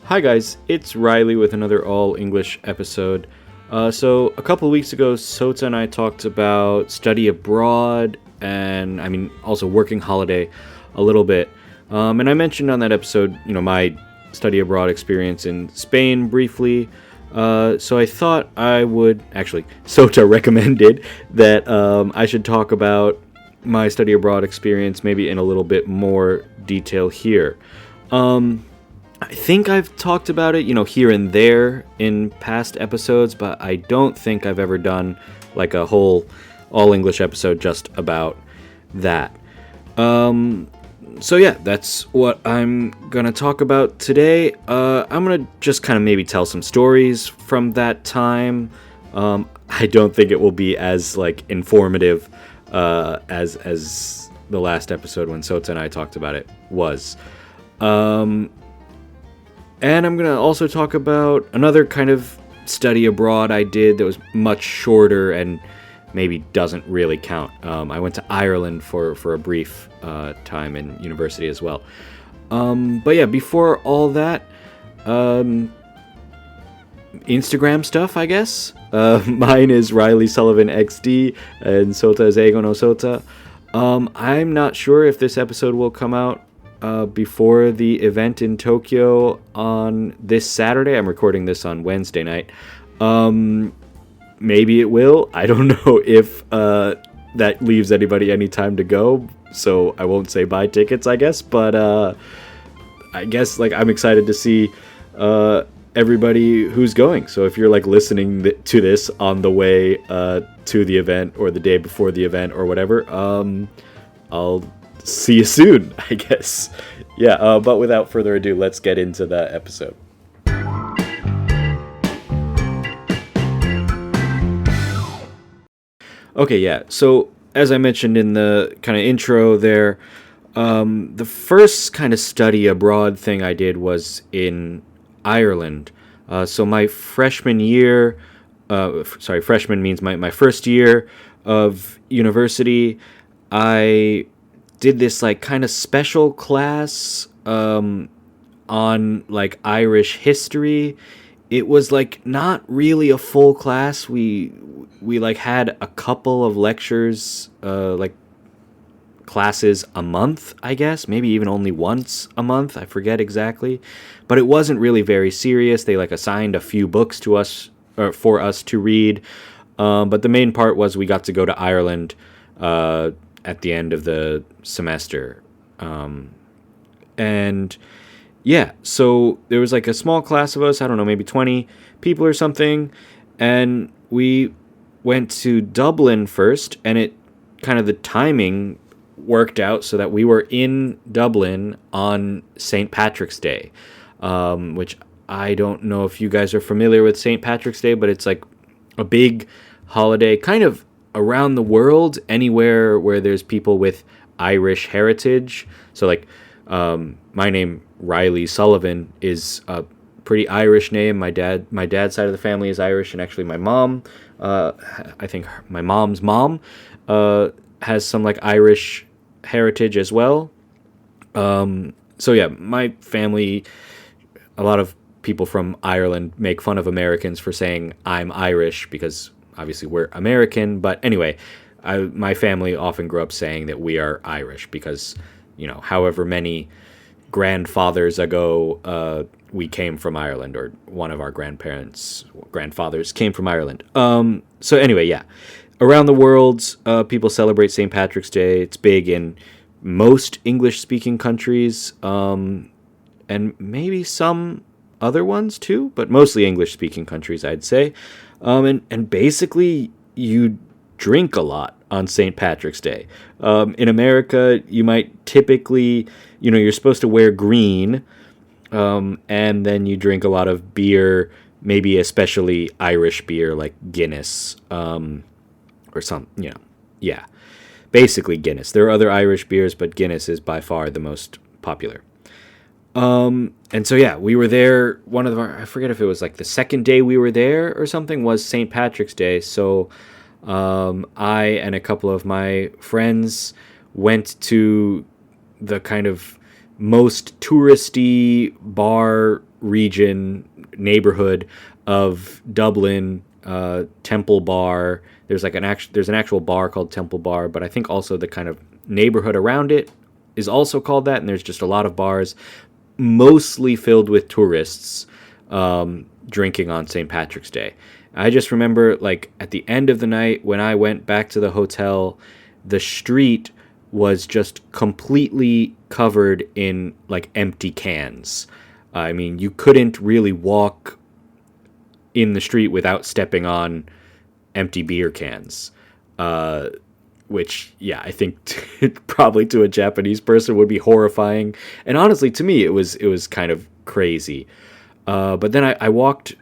Hi guys, it's Riley with another all English episode. So a couple of weeks ago, Sota and I talked about study abroad and also working holiday a little bit. And I mentioned on that episode, my study abroad experience in Spain briefly. So I thought I would, Sota recommended that I should talk about my study abroad experience maybe in a little bit more detail here. I think I've talked about it, here and there in past episodes, but I don't think I've ever done like a whole all English episode just about that. So yeah, that's what I'm gonna talk about today. I'm gonna just kind of maybe tell some stories from that time. I don't think it will be as informative as the last episode when Sota and I talked about it was. And I'm going to also talk about another kind of study abroad I did that was much shorter and maybe doesn't really count. I went to Ireland for a brief time in university as well. But yeah, before all that, Instagram stuff, I guess. Mine is Reilly Sullivan XD and Sota is Eng no Sota. I'm not sure if this episode will come out before the event in Tokyo on this Saturday. I'm recording this on Wednesday night. Maybe it will. I don't know if that leaves anybody any time to go, so I won't say buy tickets, I guess. But I guess I'm excited to see everybody who's going. So if you're listening to this on the way to the event or the day before the event or whatever, I'll see you soon, I guess. Yeah, but without further ado, let's get into the episode. Okay, yeah, so as I mentioned in the kind of intro there, the first kind of study abroad thing I did was in Ireland. So my freshman year, freshman means my first year of university, I did this kind of special class on Irish history. It was not really a full class. We had a couple of lectures, classes a month, I guess, maybe even only once a month, I forget exactly. But it wasn't really very serious. They assigned a few books to us or for us to read. But the main part was we got to go to Ireland at the end of the semester. And yeah, so there was a small class of us, I don't know, maybe 20 people or something, and we went to Dublin first, and it kind of the timing worked out so that we were in Dublin on St. Patrick's Day, which I don't know if you guys are familiar with St. Patrick's Day, but it's a big holiday kind of around the world, anywhere where there's people with Irish heritage. So my name, Reilly Sullivan, is a pretty Irish name. My dad's side of the family is Irish, and actually my mom, I think my mom's mom, has some Irish heritage as well. So yeah, my family, a lot of people from Ireland make fun of Americans for saying I'm Irish because obviously we're American, but anyway, my family often grew up saying that we are Irish because, however many grandfathers ago, we came from Ireland, or one of our grandfathers came from Ireland. So anyway, yeah, around the world, people celebrate St. Patrick's Day. It's big in most English-speaking countries, and maybe some other ones too, but mostly English-speaking countries, I'd say. And basically, you drink a lot on St. Patrick's Day. In America, you might typically, you're supposed to wear green, and then you drink a lot of beer, maybe especially Irish beer like Guinness, or some, yeah, basically Guinness. There are other Irish beers, but Guinness is by far the most popular. And so, yeah, we were there. I forget if it was the second day we were there or something, was St. Patrick's Day. So I and a couple of my friends went to the kind of most touristy bar neighborhood of Dublin, Temple Bar. There's an actual bar called Temple Bar, but I think also the kind of neighborhood around it is also called that, and there's just a lot of bars, mostly filled with tourists drinking on St. Patrick's Day. I just remember, like, at the end of the night, when I went back to the hotel, the street was just completely covered in, like, empty cans. I mean, you couldn't really walk in the street without stepping on empty beer cans. Which, yeah, I think probably to a Japanese person would be horrifying. And honestly, to me, it was kind of crazy. But then I walked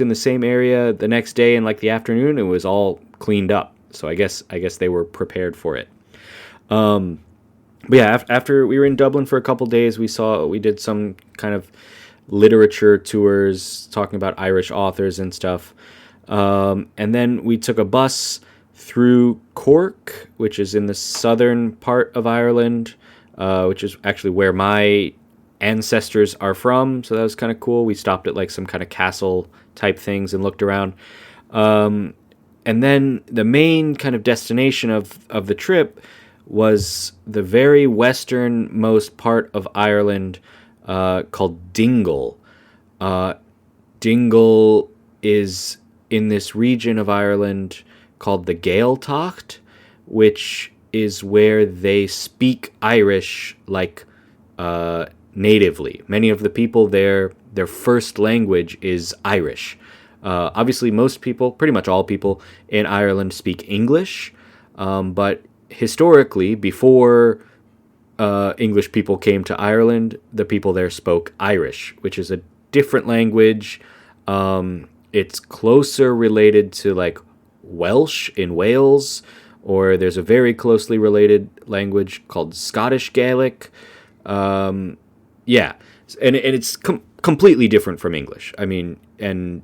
in the same area the next day in like the afternoon. It was all cleaned up. So I guess they were prepared for it. But yeah, after we were in Dublin for a couple days, we did some kind of literature tours talking about Irish authors and stuff. And then we took a bus through Cork, which is in the southern part of Ireland, which is actually where my ancestors are from. So that was kind of cool. We stopped at like some kind of castle type things and looked around. And then the main kind of destination of the trip was the very westernmost part of Ireland, called Dingle. Dingle is in this region of Ireland called the Gaeltacht, which is where they speak Irish like natively. Many of the people there, their first language is Irish. Obviously, most people, pretty much all people in Ireland speak English, but historically, before English people came to Ireland, the people there spoke Irish, which is a different language. It's closer related to like Welsh in Wales, or there's a very closely related language called Scottish Gaelic. Yeah, and it's completely different from English. I mean, and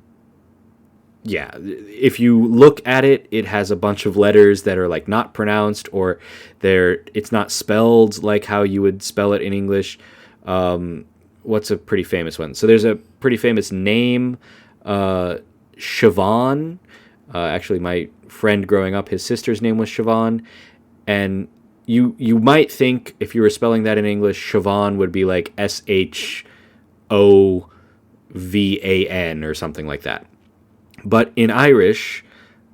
yeah, if you look at it, it has a bunch of letters that are like not pronounced, or it's not spelled like how you would spell it in English. What's a pretty famous one? So there's a pretty famous name, Siobhan. Actually, my friend growing up, his sister's name was Siobhan, and you might think if you were spelling that in English, Siobhan would be like Shovan or something like that. But in Irish,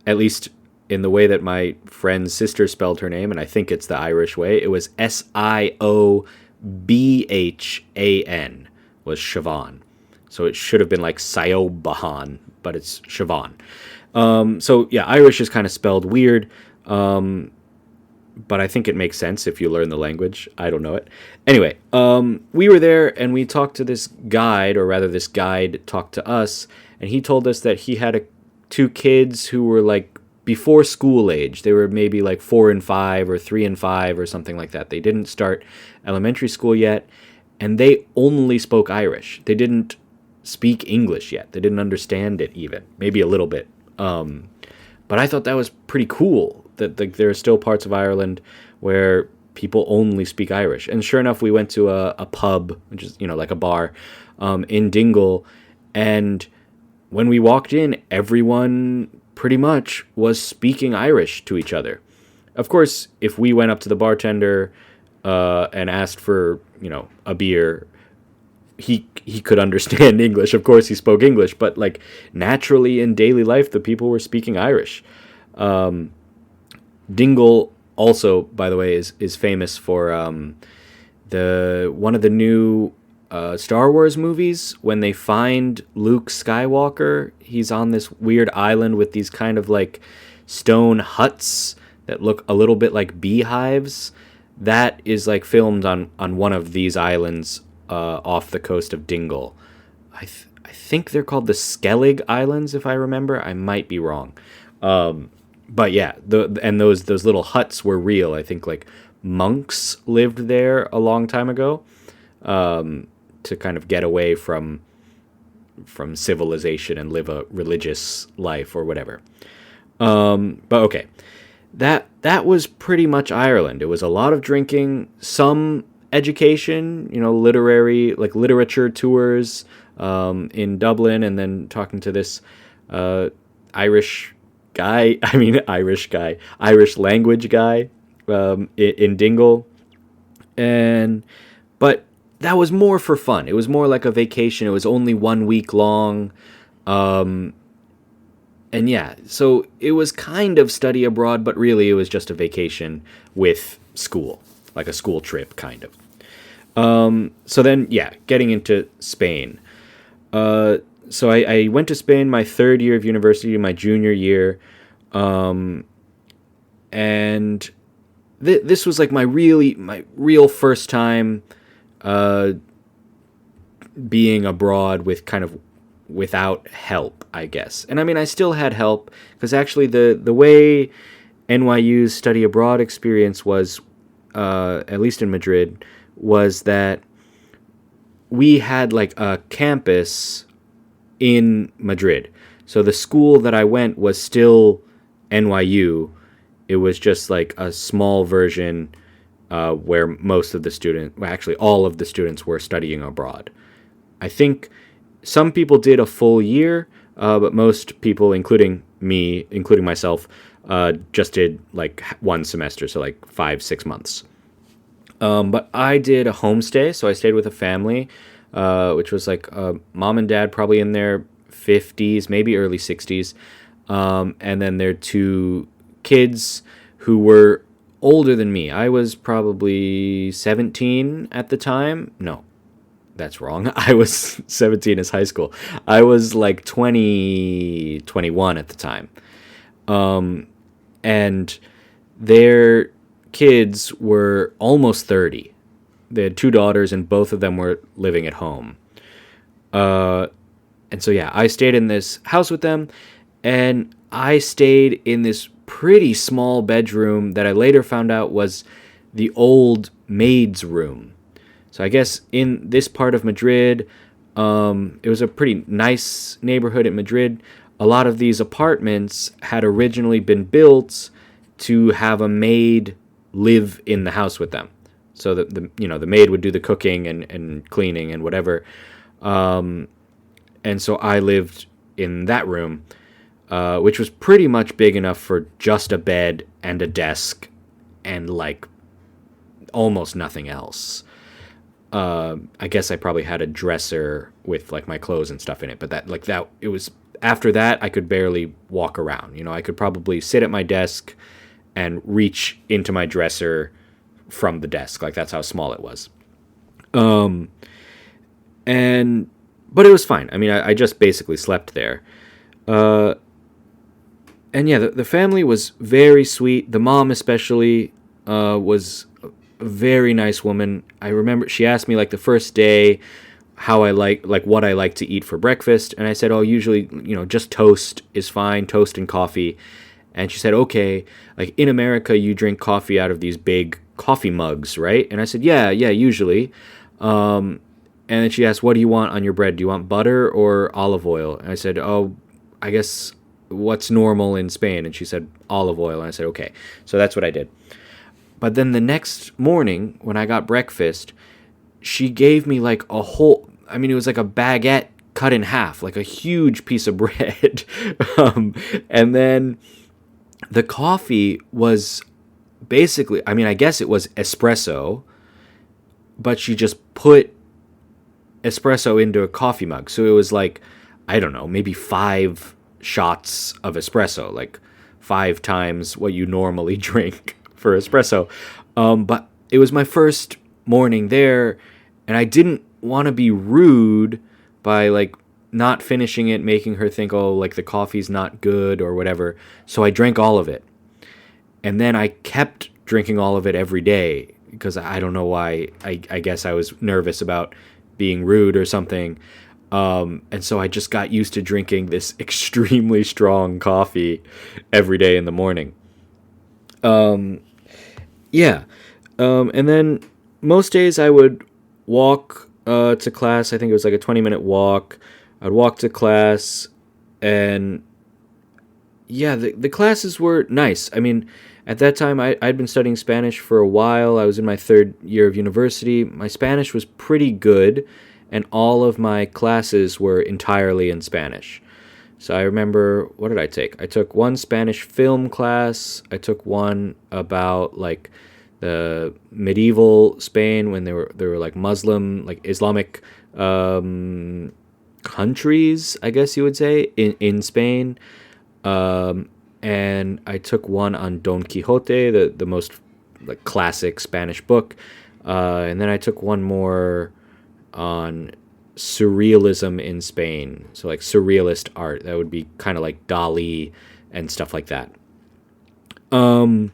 at least in the way that my friend's sister spelled her name, and I think it's the Irish way, it was Siobhan, was Siobhan. So it should have been like Siobahan, but it's Siobhan. So yeah, Irish is kind of spelled weird, but I think it makes sense if you learn the language. I don't know it. Anyway, we were there and we talked to this guide, or rather this guide talked to us, and he told us that he had two kids who were like before school age. They were maybe like 4 and 5 or 3 and 5 or something like that. They didn't start elementary school yet, and they only spoke Irish. They didn't speak English yet. They didn't understand it even, maybe a little bit. But I thought that was pretty cool that there are still parts of Ireland where people only speak Irish. And sure enough, we went to a pub, which is, like a bar, in Dingle, and when we walked in, everyone pretty much was speaking Irish to each other. Of course, if we went up to the bartender and asked for, a beer, he could understand English. Of course, he spoke English, but like naturally in daily life, the people were speaking Irish. Dingle also, by the way, is famous for one of the new Star Wars movies. When they find Luke Skywalker, he's on this weird island with these kind of like stone huts that look a little bit like beehives. That is like filmed on one of these islands off the coast of Dingle. I think they're called the Skellig Islands, if I remember. I might be wrong. But yeah, those little huts were real. I think like monks lived there a long time ago, to kind of get away from civilization and live a religious life or whatever. But okay, that was pretty much Ireland. It was a lot of drinking, some education, literary, like literature tours in Dublin, and then talking to this Irish language guy in Dingle. But that was more for fun. It was more like a vacation. It was only 1 week long. And yeah, so it was kind of study abroad, but really it was just a vacation with school, like a school trip, kind of. So then, yeah, getting into Spain. So I went to Spain my third year of university, my junior year. And this was like my real first time being abroad with kind of without help, I guess. And I mean, I still had help, because actually the way NYU's study abroad experience was, at least in Madrid, was that we had like a campus in Madrid. So the school that I went was still NYU. It was just like a small version where most of the students, well, actually all of the students were studying abroad. I think some people did a full year, but most people, including me, including myself, just did like one semester, so like 5-6 months. But I did a homestay, so I stayed with a family, which was like mom and dad, probably in their 50s, maybe early 60s, and then their 2 kids who were older than me. I was probably 17 at the time. No, that's wrong. I was 17 as high school. I was like 20, 21 at the time. And their kids were almost 30. They had 2 daughters, and both of them were living at home. And so, yeah, I stayed in this house with them, and I stayed in this pretty small bedroom that I later found out was the old maid's room. So I guess in this part of Madrid, it was a pretty nice neighborhood in Madrid. A lot of these apartments had originally been built to have a maid live in the house with them. So that the maid would do the cooking and cleaning and whatever. And so I lived in that room, which was pretty much big enough for just a bed and a desk and like almost nothing else. I guess I probably had a dresser with like my clothes and stuff in it, but it was after that I could barely walk around. I could probably sit at my desk and reach into my dresser from the desk. Like that's how small it was. But it was fine. I mean, I just basically slept there. And yeah, the family was very sweet. The mom especially was a very nice woman. I remember she asked me like the first day how I like what I like to eat for breakfast, and I said, oh, usually just toast is fine, toast and coffee. And she said, okay, like in America you drink coffee out of these big coffee mugs, right? And I said, yeah, usually. And then she asked, what do you want on your bread? Do you want butter or olive oil? And I said, oh, I guess what's normal in Spain? And she said, olive oil. And I said, okay. So that's what I did. But then the next morning when I got breakfast, she gave me like a whole, it was like a baguette cut in half, like a huge piece of bread. And then the coffee was basically, I guess it was espresso, but she just put espresso into a coffee mug. So it was like, I don't know, maybe 5 shots of espresso, like 5 times what you normally drink for espresso. But it was my first morning there, and I didn't want to be rude by like not finishing it, making her think, oh, like the coffee's not good or whatever. So I drank all of it. And then I kept drinking all of it every day because I don't know why. I guess I was nervous about being rude or something. And so I just got used to drinking this extremely strong coffee every day in the morning. Yeah. And then most days I would walk to class. I think it was like a 20-minute walk. I'd walk to class, and yeah, the classes were nice. At that time, I'd been studying Spanish for a while. I was in my third year of university. My Spanish was pretty good, and all of my classes were entirely in Spanish. So I remember, what did I take? I took one Spanish film class. I took one about like the medieval Spain when they were like Muslim, like Islamic countries, I guess you would say, in Spain. And I took one on Don Quixote, the most like classic Spanish book. And then I took one more on surrealism in Spain. So like surrealist art. That would be kind of like Dali and stuff like that. And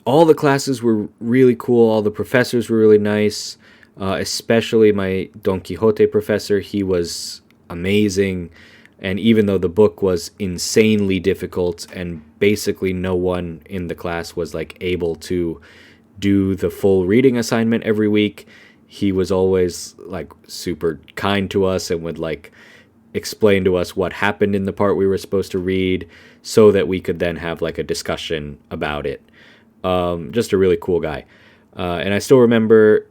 all the classes were really cool. All the professors were really nice. Especially my Don Quixote professor. He was amazing. And even though the book was insanely difficult and basically no one in the class was like able to do the full reading assignment every week, he was always like super kind to us and would like explain to us what happened in the part we were supposed to read so that we could then have like a discussion about it. Just a really cool guy. And I still remember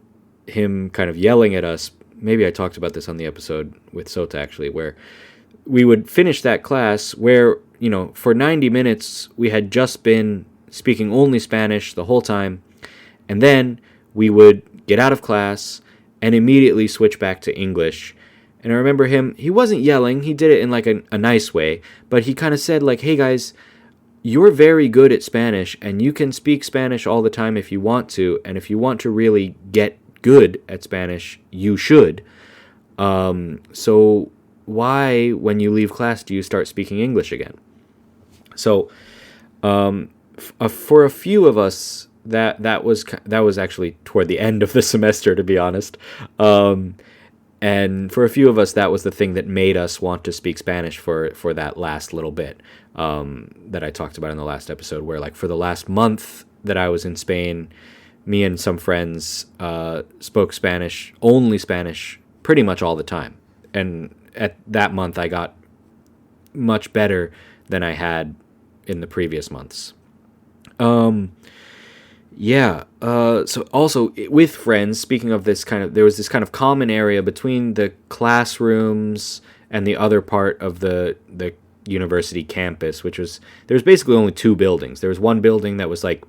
him kind of yelling at us. Maybe I talked about this on the episode with Sota actually, where we would finish that class where, you know, for 90 minutes we had just been speaking only Spanish the whole time, and then we would get out of class and immediately switch back to English. And I remember him, he wasn't yelling, he did it in like a nice way, but he kind of said like, hey guys, you're very good at Spanish and you can speak Spanish all the time if you want to, and if you want to really get good at Spanish, you should. So why, when you leave class, do you start speaking English again? So, for a few of us, that was actually toward the end of the semester, to be honest. And for a few of us, that was the thing that made us want to speak Spanish for that last little bit that I talked about in the last episode, where like for the last month that I was in Spain, me and some friends spoke Spanish, only Spanish, pretty much all the time. And at that month, I got much better than I had in the previous months. So also with friends, speaking of this kind of, there was this kind of common area between the classrooms and the other part of the university campus, which was, there was basically only two buildings. There was one building that was like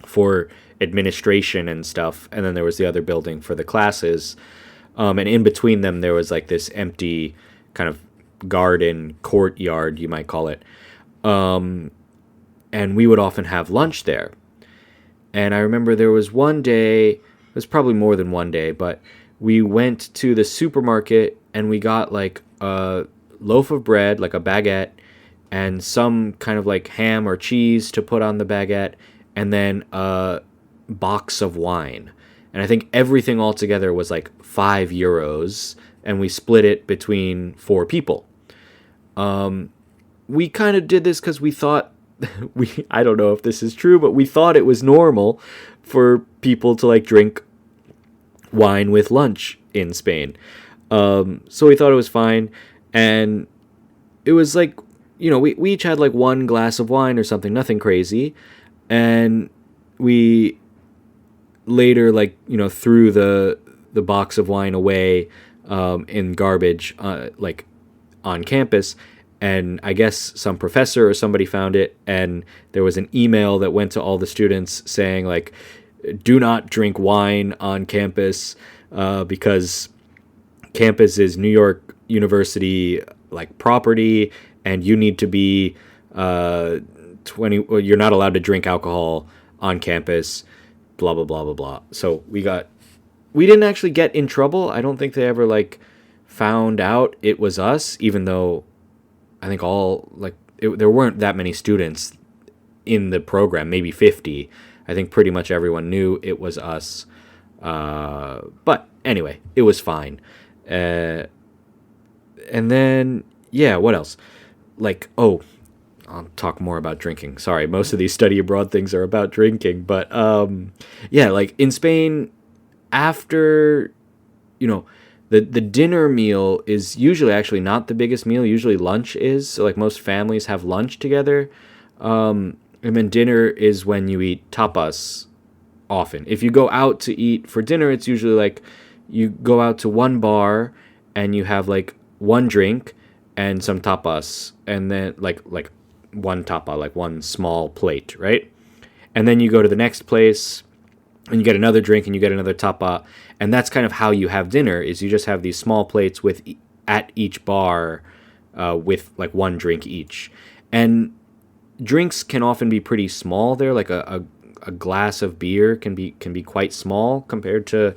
for administration and stuff, and then there was the other building for the classes. And in between them, there was like this empty kind of garden, courtyard, you might call it. And we would often have lunch there. And I remember there was one day, it was probably more than one day, but we went to the supermarket and we got like a loaf of bread, like a baguette, and some kind of like ham or cheese to put on the baguette, and then a box of wine. And I think everything all together was like €5, and we split it between 4 people. We kind of did this because we thought, I don't know if this is true, but we thought it was normal for people to like drink wine with lunch in Spain. So we thought it was fine. And it was like, you know, we each had like one glass of wine or something, nothing crazy. And we later, like, you know, threw the box of wine away in garbage, like on campus. And I guess some professor or somebody found it, and there was an email that went to all the students saying, like, do not drink wine on campus because campus is New York University, like, property, and you need to be 20, well, you're not allowed to drink alcohol on campus, blah, blah, blah, blah, blah. So we didn't actually get in trouble. I don't think they ever, like, found out it was us, even though I think there weren't that many students in the program, maybe 50. I think pretty much everyone knew it was us. But anyway, it was fine. And then, yeah, what else? Like, I'll talk more about drinking. Sorry, most of these study abroad things are about drinking. But, yeah, like in Spain, after, you know, the dinner meal is usually actually not the biggest meal. Usually lunch is. So like most families have lunch together. And then dinner is when you eat tapas often. If you go out to eat for dinner, it's usually like you go out to one bar and you have like one drink and some tapas, and then like one tapa, like one small plate, right? And then you go to the next place and you get another drink and you get another tapa, and that's kind of how you have dinner, is you just have these small plates with at each bar with like one drink each. And drinks can often be pretty small there, like a glass of beer can be quite small compared to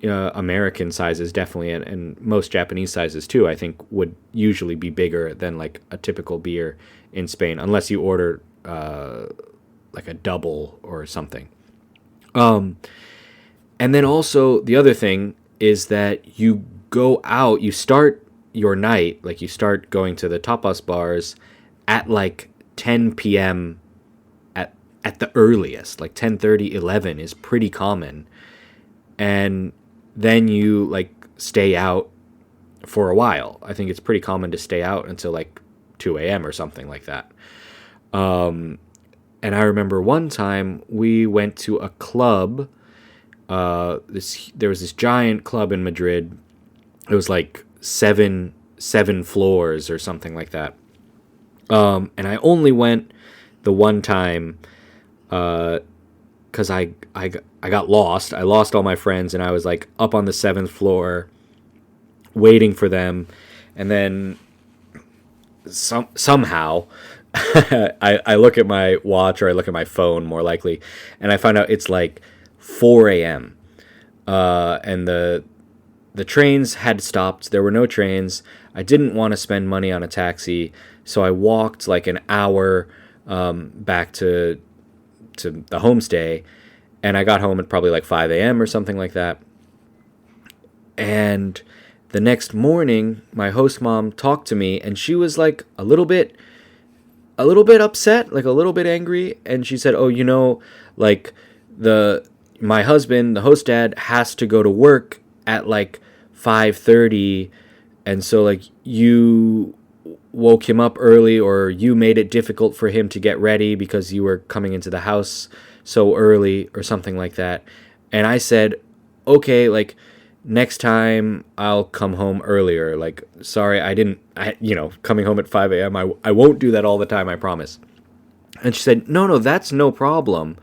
American sizes, definitely, and most Japanese sizes too, I think, would usually be bigger than like a typical beer in Spain, unless you order like a double or something. And then also the other thing is that you go out, you start your night, like you start going to the tapas bars at like 10 p.m. at the earliest, like 10:30, 11 is pretty common. And then you like stay out for a while. I think it's pretty common to stay out until like 2 a.m. or something like that. And I remember one time we went to a club. There was this giant club in Madrid. It was like seven floors or something like that. And I only went the one time because I got lost. I lost all my friends, and I was like up on the 7th floor waiting for them. And then somehow I look at my watch, or I look at my phone more likely, and I find out it's like 4 a.m. And the trains had stopped. There were no trains. I didn't want to spend money on a taxi, so I walked like an hour back to the homestay, and I got home at probably like 5 a.m. or something like that. And the next morning, my host mom talked to me, and she was like a little bit upset, like a little bit angry, and she said, "Oh, like my husband, the host dad, has to go to work at like 5:30, and so like you woke him up early, or you made it difficult for him to get ready because you were coming into the house so early," or something like that. And I said, "Okay, like next time I'll come home earlier. Like, sorry, coming home at 5 a.m. I won't do that all the time, I promise." And she said, No, that's no problem.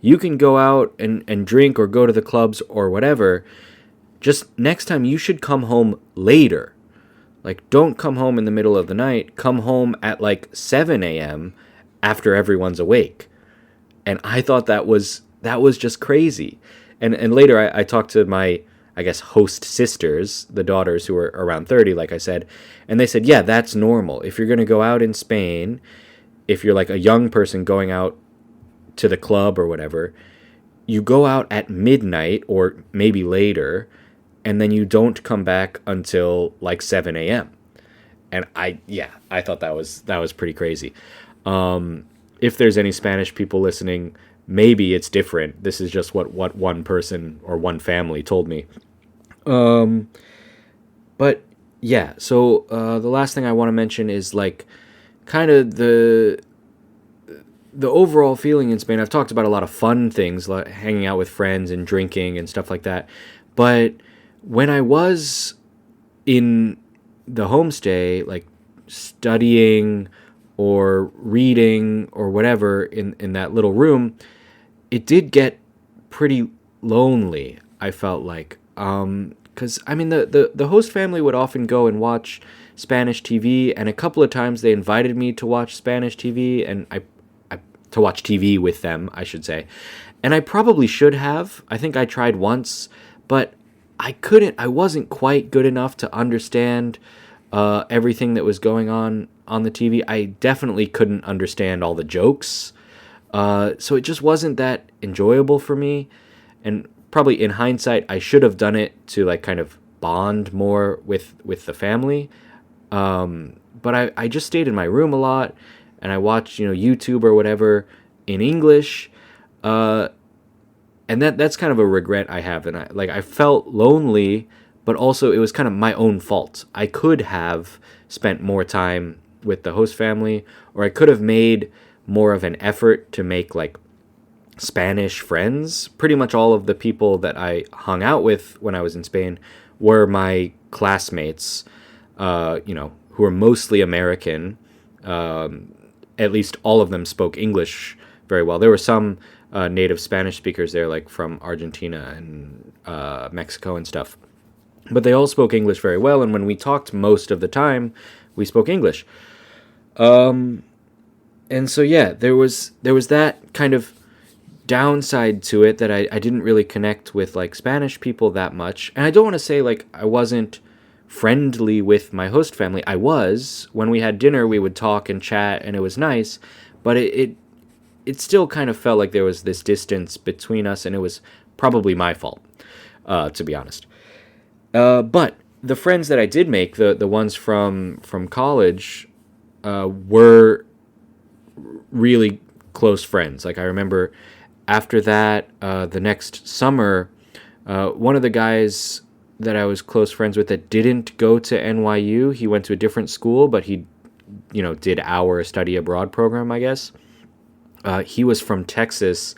You can go out and drink or go to the clubs or whatever. Just next time you should come home later. Like, don't come home in the middle of the night. Come home at like 7 a.m. after everyone's awake. And I thought that was just crazy. And later I talked to my, I guess, host sisters, the daughters who were around 30, like I said, and they said, yeah, that's normal. If you're going to go out in Spain, if you're like a young person going out to the club or whatever, you go out at midnight or maybe later, and then you don't come back until like 7 a.m. And I thought that was pretty crazy. If there's any Spanish people listening, maybe it's different. This is just what one person or one family told me. But yeah, so the last thing I want to mention is like kind of the overall feeling in Spain. I've talked about a lot of fun things, like hanging out with friends and drinking and stuff like that. But when I was in the homestay, like studying or reading or whatever in that little room, it did get pretty lonely, I felt like. Because, I mean, the host family would often go and watch Spanish TV, and a couple of times they invited me to watch Spanish TV, and to watch TV with them, I should say. And I probably should have. I think I tried once, but I wasn't quite good enough to understand everything that was going on the TV. I definitely couldn't understand all the jokes. So it just wasn't that enjoyable for me. And probably in hindsight, I should have done it to like kind of bond more with the family. But I just stayed in my room a lot, and I watched, YouTube or whatever in English. And that's kind of a regret I have. And I felt lonely, but also it was kind of my own fault. I could have spent more time with the host family, or I could have made more of an effort to make like Spanish friends. Pretty much all of the people that I hung out with when I was in Spain were my classmates, who were mostly American. At least all of them spoke English very well. There were some native Spanish speakers there, like from Argentina and Mexico and stuff. But they all spoke English very well, and when we talked most of the time, we spoke English. And so yeah, there was that kind of downside to it that I didn't really connect with like Spanish people that much. And I don't want to say like I wasn't friendly with my host family. I was. When we had dinner, we would talk and chat, and it was nice, but it still kind of felt like there was this distance between us, and it was probably my fault, to be honest. But the friends that I did make, the ones from college, were really close friends. Like I remember after that, the next summer, one of the guys that I was close friends with that didn't go to NYU, he went to a different school, but he, did our study abroad program, I guess. He was from Texas,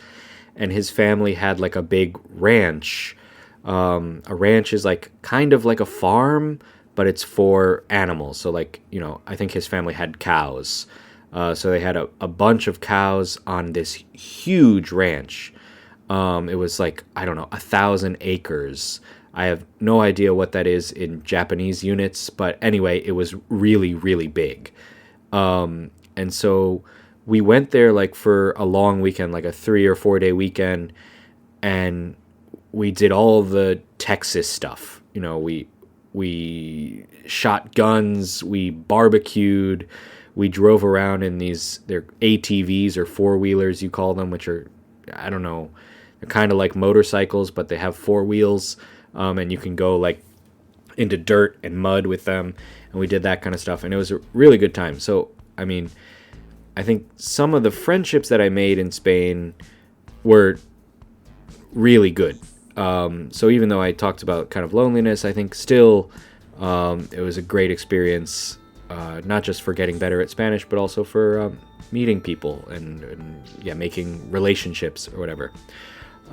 and his family had like a big ranch. A ranch is like kind of like a farm, but it's for animals. So like, I think his family had cows. So they had a bunch of cows on this huge ranch. It was like, I don't know, 1,000 acres. I have no idea what that is in Japanese units, but anyway, it was really, really big. And so we went there like for a long weekend, like a 3 or 4 day weekend, and we did all the Texas stuff. We shot guns, we barbecued, we drove around in they're ATVs or four-wheelers, you call them, which are, I don't know, they're kind of like motorcycles, but they have 4 wheels, and you can go like into dirt and mud with them, and we did that kind of stuff, and it was a really good time. So, I mean, I think some of the friendships that I made in Spain were really good. So even though I talked about kind of loneliness, I think still it was a great experience, not just for getting better at Spanish, but also for meeting people and making relationships or whatever.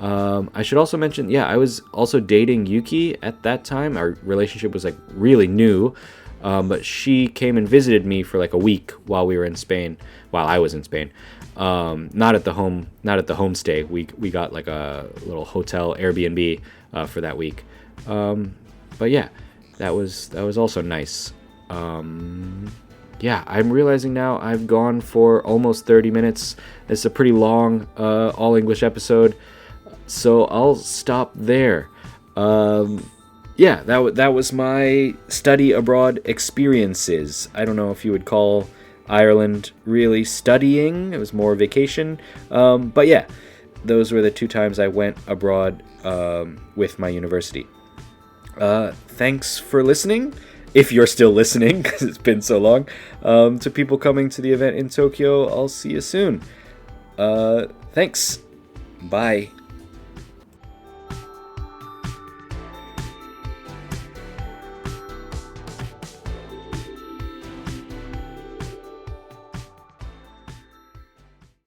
I should also mention, I was also dating Yuki at that time. Our relationship was like really new, but she came and visited me for like a week while I was in Spain. Not at the homestay. We got like a little hotel Airbnb for that week. But yeah, that was also nice. I'm realizing now I've gone for almost 30 minutes. It's a pretty long all English episode, so I'll stop there. That was my study abroad experiences. I don't know if you would call Ireland really studying. It was more vacation. But yeah, those were the 2 times I went abroad with my university. Thanks for listening, if you're still listening, because it's been so long. To people coming to the event in Tokyo, I'll see you soon. Thanks. Bye.